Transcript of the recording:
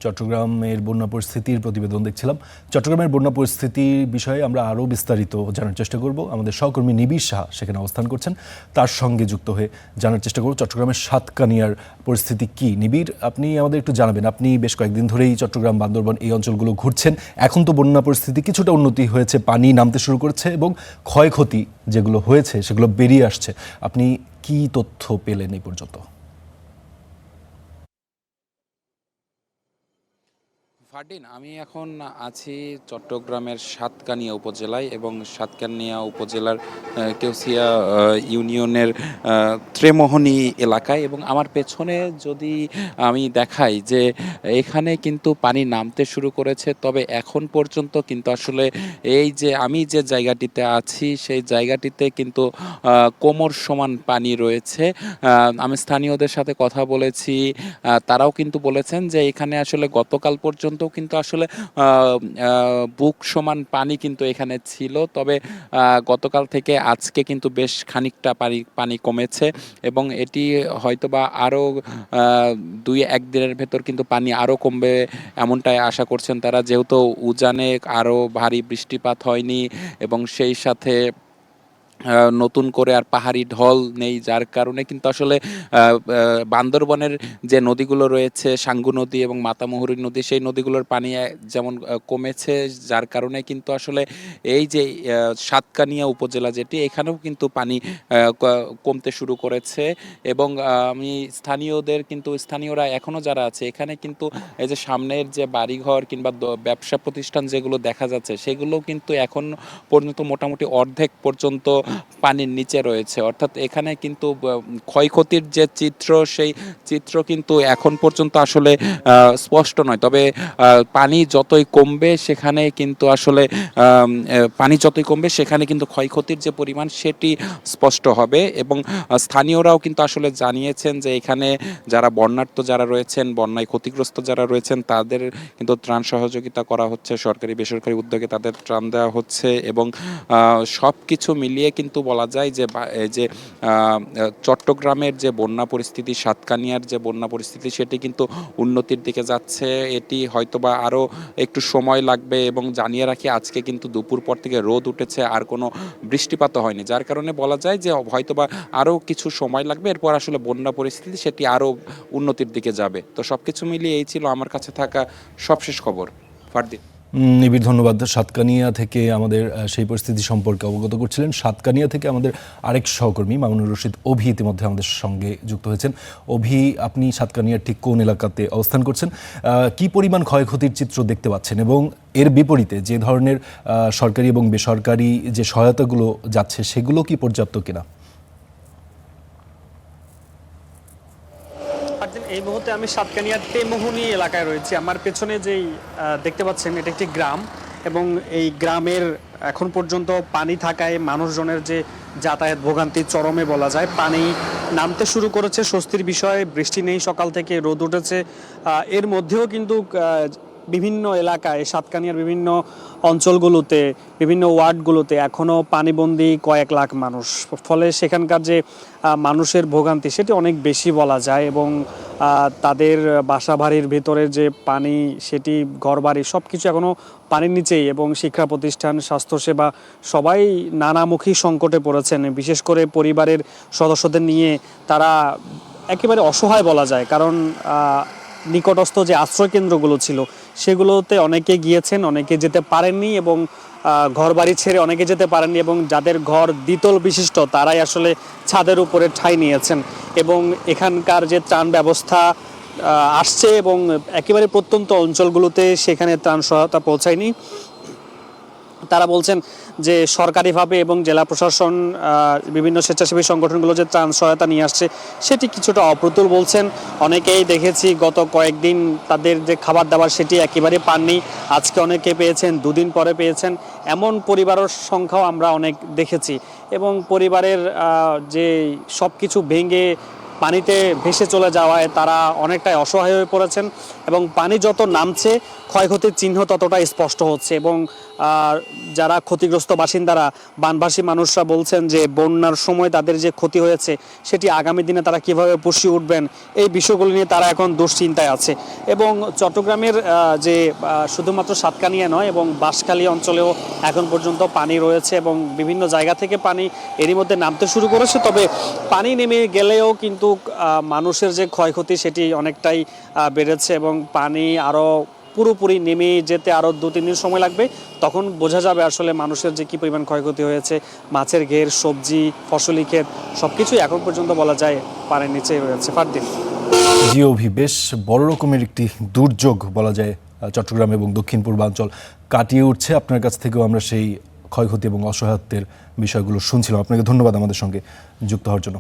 চট্টগ্রামের বন্যা পরিস্থিতির প্রতিবেদন দেখছিলাম। চট্টগ্রামের বন্যা পরিস্থিতির বিষয়ে আমরা আরও বিস্তারিত জানার চেষ্টা করব। আমাদের সহকর্মী নিবিড় সাহা সেখানে অবস্থান করছেন, তার সঙ্গে যুক্ত হয়ে জানার চেষ্টা করব চট্টগ্রামের সাতকানিয়ার পরিস্থিতি কি। নিবিড়, আপনি আমাদের একটু জানাবেন, আপনি বেশ কয়েকদিন ধরেই চট্টগ্রাম, বান্দরবান এই অঞ্চলগুলো ঘুরছেন। এখন তো বন্যা পরিস্থিতি কিছুটা উন্নতি হয়েছে, পানি নামতে শুরু করেছে এবং ক্ষয়ক্ষতি যেগুলো হয়েছে সেগুলো বেরিয়ে আসছে। আপনি কি তথ্য পেলেন এই পর্যন্ত? ফারদিন, আমি এখন আছি চট্টগ্রামের সাতকানিয়া উপজেলায় এবং সাতকানিয়া উপজেলার কেউসিয়া ইউনিয়নের ত্রেমোহনী এলাকায়, এবং আমার পেছনে যদি আমি দেখাই যে এখানে কিন্তু পানি নামতে শুরু করেছে। তবে এখন পর্যন্ত কিন্তু আসলে এই যে আমি যে জায়গাটিতে আছি সেই জায়গাটিতে কিন্তু কোমর সমান পানি রয়েছে। আমি স্থানীয়দের সাথে কথা বলেছি, তারাও কিন্তু বলেছেন যে এখানে আসলে গতকাল পর্যন্ত কিন্তু আসলে বুক সমান পানি কিন্তু এখানে ছিল। তবে গতকাল থেকে আজকে কিন্তু বেশ খানিকটা পানি কমেছে এবং এটি হয়তোবা আরও 2-1 দিনের ভেতর কিন্তু পানি আরও কমবে এমনটাই আশা করছেন তারা, যেহেতু উজানে আরও ভারী বৃষ্টিপাত হয়নি এবং সেই সাথে নতুন করে আর পাহাড়ি ঢল নেই, যার কারণে কিন্তু আসলে বান্দরবনের যে নদীগুলো রয়েছে, সাঙ্গু নদী এবং মাতামুহুরী নদী, সেই নদীগুলোর পানি যেমন কমেছে, যার কারণে কিন্তু আসলে এই যে সাতকানিয়া উপজেলা যেটি, এখানেও কিন্তু পানি কমতে শুরু করেছে। এবং আমি স্থানীয়রা এখনও যারা আছে এখানে কিন্তু এই যে সামনের যে বাড়িঘর কিংবা ব্যবসা প্রতিষ্ঠান যেগুলো দেখা যাচ্ছে, সেগুলো কিন্তু এখন পর্যন্ত মোটামুটি অর্ধেক পর্যন্ত পানির নিচে রয়েছে। অর্থাৎ এখানে কিন্তু ক্ষয়ক্ষতির যে চিত্র, সেই চিত্র কিন্তু এখন পর্যন্ত আসলে স্পষ্ট নয়। তবে পানি যতই কমবে সেখানে কিন্তু আসলে ক্ষয়ক্ষতির যে পরিমাণ সেটি স্পষ্ট হবে। এবং স্থানীয়রাও কিন্তু আসলে জানিয়েছেন যে এখানে যারা বন্যার্ত যারা রয়েছেন, বন্যায় ক্ষতিগ্রস্ত যারা রয়েছেন, তাদের কিন্তু ত্রাণ সহযোগিতা করা হচ্ছে, সরকারি বেসরকারি উদ্যোগে তাদের ত্রাণ দেওয়া হচ্ছে। এবং সব কিছু মিলিয়ে কিন্তু বলা যায় যে চট্টগ্রামের যে বন্যা পরিস্থিতি, সাতকানিয়ার যে বন্যা পরিস্থিতি, সেটি কিন্তু উন্নতির দিকে যাচ্ছে। এটি হয়তোবা আরও একটু সময় লাগবে। এবং জানিয়ে রাখি, আজকে কিন্তু দুপুর পর থেকে রোদ উঠেছে, আর কোনো বৃষ্টিপাতও হয়নি, যার কারণে বলা যায় যে হয়তোবা আরও কিছু সময় লাগবে, এরপর আসলে বন্যা পরিস্থিতি সেটি আরও উন্নতির দিকে যাবে। তো সব কিছু মিলিয়ে এই ছিল আমার কাছে থাকা সবশেষ খবর। ফারদিন। নিবিড়, ধন্যবাদ। সাতকানিয়া থেকে আমাদের সেই পরিস্থিতি সম্পর্কে অবগত করছিলেন। সাতকানিয়া থেকে আমাদের আরেক সহকর্মী মামুনুর রশিদ অভি ইতিমধ্যে আমাদের সঙ্গে যুক্ত হয়েছেন। অভি, আপনি সাতকানিয়ার ঠিক কোন এলাকাতে অবস্থান করছেন? কি পরিমাণ ক্ষয়ক্ষতির চিত্র দেখতে পাচ্ছেন এবং এর বিপরীতে যে ধরনের সরকারি এবং বেসরকারি যে সহায়তাগুলো যাচ্ছে সেগুলো কি পর্যাপ্ত কিনা? এই মুহূর্তে আমি সাতকানিয়ার ত্রেমোহনী এলাকায় রয়েছি। আমার পেছনে যেই দেখতে পাচ্ছেন, এটা একটি গ্রাম এবং এই গ্রামের এখন পর্যন্ত পানি থাকায় মানুষজনের যে যাতায়াত ভোগান্তি চরমে বলা যায়। পানি নামতে শুরু করেছে, স্বস্তির বিষয়। বৃষ্টি নেই, সকাল থেকে রোদ উঠেছে। এর মধ্যেও কিন্তু বিভিন্ন এলাকায়, সাতকানিয়ার বিভিন্ন অঞ্চলগুলোতে, বিভিন্ন ওয়ার্ডগুলোতে এখনও পানিবন্দী কয়েক লাখ মানুষ। ফলে সেখানকার যে মানুষের ভোগান্তি সেটি অনেক বেশি বলা যায়। এবং তাদের বাসাবাড়ির ভেতরের যে পানি, সেটি ঘরবাড়ি সব কিছু এখনও পানির নিচেই। এবং শিক্ষা প্রতিষ্ঠান, স্বাস্থ্যসেবা সবাই নানামুখী সংকটে পড়েছেন। বিশেষ করে পরিবারের সদস্যদের নিয়ে তারা একেবারে অসহায় বলা যায়। কারণ নিকটস্থ যে আশ্রয়কেন্দ্রগুলো ছিল সেগুলোতে অনেকে গিয়েছেন, অনেকে যেতে পারেননি এবং ঘরবাড়ি ছেড়ে অনেকে যেতে পারেননি। এবং যাদের ঘর দ্বিতল বিশিষ্ট তারাই আসলে ছাদের উপরে ঠাঁই নিয়েছেন। এবং এখানকার যে ত্রাণ ব্যবস্থা আসছে এবং একেবারে প্রত্যন্ত অঞ্চলগুলোতে সেখানে ত্রাণ সহায়তা পৌঁছায়নি। তারা বলছেন যে সরকারিভাবে এবং জেলা প্রশাসন, বিভিন্ন স্বেচ্ছাসেবী সংগঠনগুলো যে ত্রাণ সহায়তা নিয়ে আসছে সেটি কিছুটা অপ্রতুল বলছেন। অনেকেই দেখেছি গত কয়েকদিন তাদের যে খাবার দাবার সেটি একেবারে পাননি। আজকে অনেকে পেয়েছেন, 2 দিন পরে পেয়েছেন, এমন পরিবারের সংখ্যাও আমরা অনেক দেখেছি। এবং পরিবারের যে সব কিছু ভেঙে পানিতে ভেসে চলে যাওয়ায় তারা অনেকটাই অসহায় হয়ে পড়েছেন এবং পানি যত নামছে ক্ষয়ক্ষতির চিহ্ন ততটা স্পষ্ট হচ্ছে এবং যারা ক্ষতিগ্রস্ত বাসিন্দারা বানভাসী মানুষরা বলছেন যে বন্যার সময় তাদের যে ক্ষতি হয়েছে সেটি আগামী দিনে তারা কিভাবে পুষিয়ে উঠবেন এই বিষয়গুলো নিয়ে তারা এখন দুশ্চিন্তায় আছে এবং চট্টগ্রামের যে শুধুমাত্র সাতকানিয়া নয় এবং বাঁশখালী অঞ্চলেও এখন পর্যন্ত পানি রয়েছে এবং বিভিন্ন জায়গা থেকে পানি এরই মধ্যে নামতে শুরু করেছে। তবে পানি নেমে গেলেও কিন্তু মানুষের যে ক্ষয়ক্ষতি সেটি অনেকটাই বেড়েছে এবং পানি আরও পুরোপুরি নেমে যেতে আরও 2-3 দিন সময় লাগবে, তখন বোঝা যাবে আসলে মানুষের যে কী পরিমাণ ক্ষয়ক্ষতি হয়েছে। মাছের ঘের, সবজি, ফসলি ক্ষেত সব কিছুই এখন পর্যন্ত বলা যায় পানির নিচেই রয়েছে। ফারদিন। জিওভি, বেশ বড় রকমের একটি দুর্যোগ বলা যায় চট্টগ্রাম এবং দক্ষিণ পূর্বাঞ্চল কাটিয়ে উঠছে। আপনার কাছ থেকেও আমরা সেই ক্ষয়ক্ষতি এবং অসহায়ত্বের বিষয়গুলো শুনছিলাম। আপনাকে ধন্যবাদ আমাদের সঙ্গে যুক্ত হওয়ার জন্য।